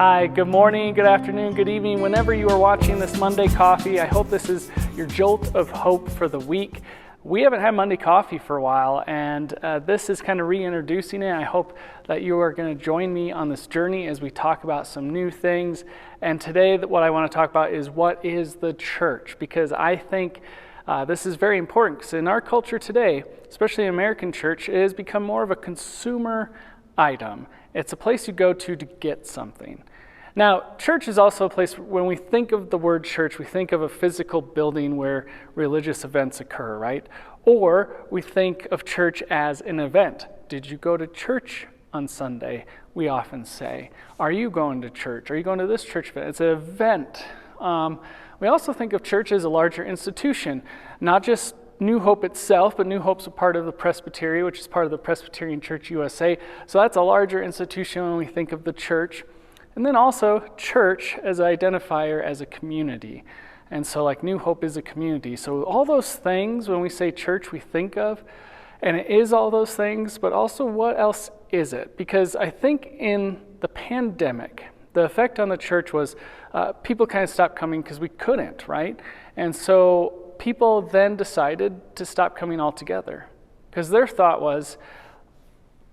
Hi, good morning, good afternoon, good evening. Whenever you are watching this Monday Coffee, I hope this is your jolt of hope for the week. We haven't had Monday Coffee for a while, and this is kind of reintroducing it. I hope that you are going to join me on this journey as we talk about some new things. And today, what I want to talk about is what is the church, because I think this is very important, because in our culture today, especially American church, it has become more of a consumer item. It's a place you go to get something. Now, church is also a place, when we think of the word church, we think of a physical building where religious events occur, right? Or we think of church as an event. Did you go to church on Sunday? We often say. Are you going to church? Are you going to this church event? It's an event. We also think of church as a larger institution, not just New Hope itself, but New Hope's a part of the Presbytery, which is part of the Presbyterian Church USA. So that's a larger institution when we think of the church. And then also church as an identifier as a community. And so like New Hope is a community. So all those things, when we say church, we think of, and it is all those things, but also what else is it? Because I think in the pandemic, the effect on the church was people kind of stopped coming because we couldn't, right? And so people then decided to stop coming altogether, because their thought was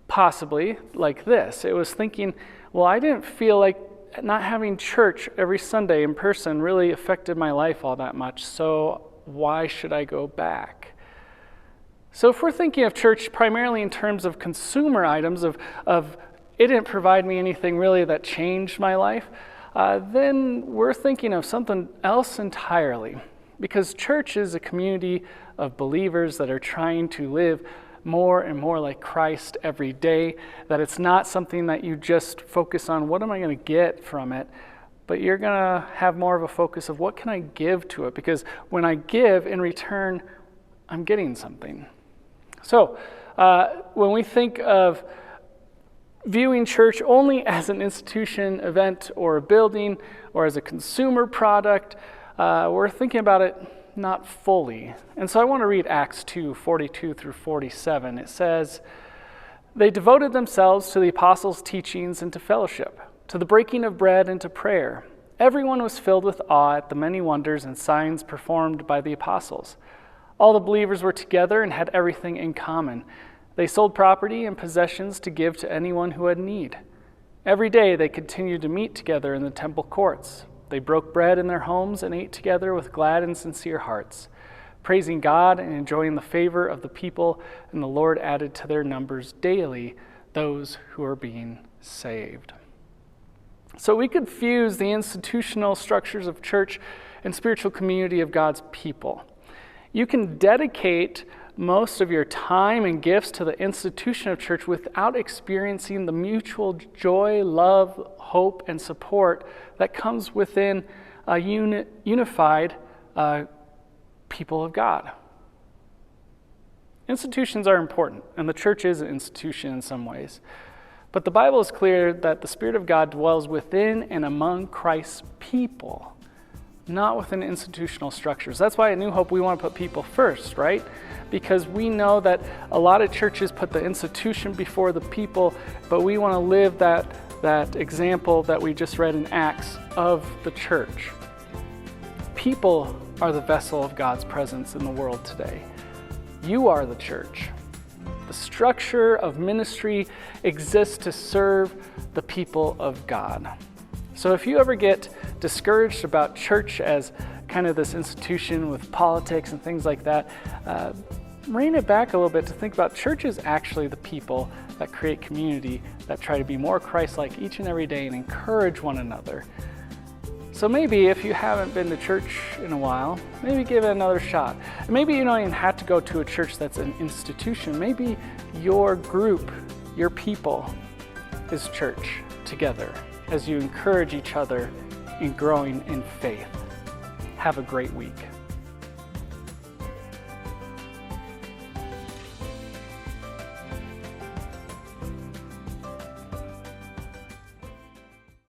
possibly like this. It was thinking, well, I didn't feel like not having church every Sunday in person really affected my life all that much, so why should I go back? So if we're thinking of church primarily in terms of consumer items, of it didn't provide me anything really that changed my life, then we're thinking of something else entirely. Because church is a community of believers that are trying to live more and more like Christ every day, that it's not something that you just focus on, what am I going to get from it? But you're going to have more of a focus of what can I give to it? Because when I give in return, I'm getting something. So when we think of viewing church only as an institution, event, or a building, or as a consumer product, we're thinking about it not fully. And so I want to read Acts 2:42 through 47. It says, "They devoted themselves to the apostles' teachings and to fellowship, to the breaking of bread and to prayer. Everyone was filled with awe at the many wonders and signs performed by the apostles. All the believers were together and had everything in common. They sold property and possessions to give to anyone who had need. Every day they continued to meet together in the temple courts. They broke bread in their homes and ate together with glad and sincere hearts, praising God and enjoying the favor of the people, and the Lord added to their numbers daily those who are being saved." So we could fuse the institutional structures of church and spiritual community of God's people. You can dedicate most of your time and gifts to the institution of church without experiencing the mutual joy, love, hope, and support that comes within a unified people of God. Institutions are important, and the church is an institution in some ways. But the Bible is clear that the Spirit of God dwells within and among Christ's people, not within institutional structures. That's why at New Hope we want to put people first, right? Because we know that a lot of churches put the institution before the people, but we want to live that example that we just read in Acts of the church. People are the vessel of God's presence in the world today. You are the church. The structure of ministry exists to serve the people of God. So if you ever get discouraged about church as kind of this institution with politics and things like that, rein it back a little bit to think about church is actually the people that create community, that try to be more Christ-like each and every day and encourage one another. So maybe if you haven't been to church in a while, maybe give it another shot. Maybe you don't even have to go to a church that's an institution. Maybe your group, your people, is church together as you encourage each other in growing in faith. Have a great week.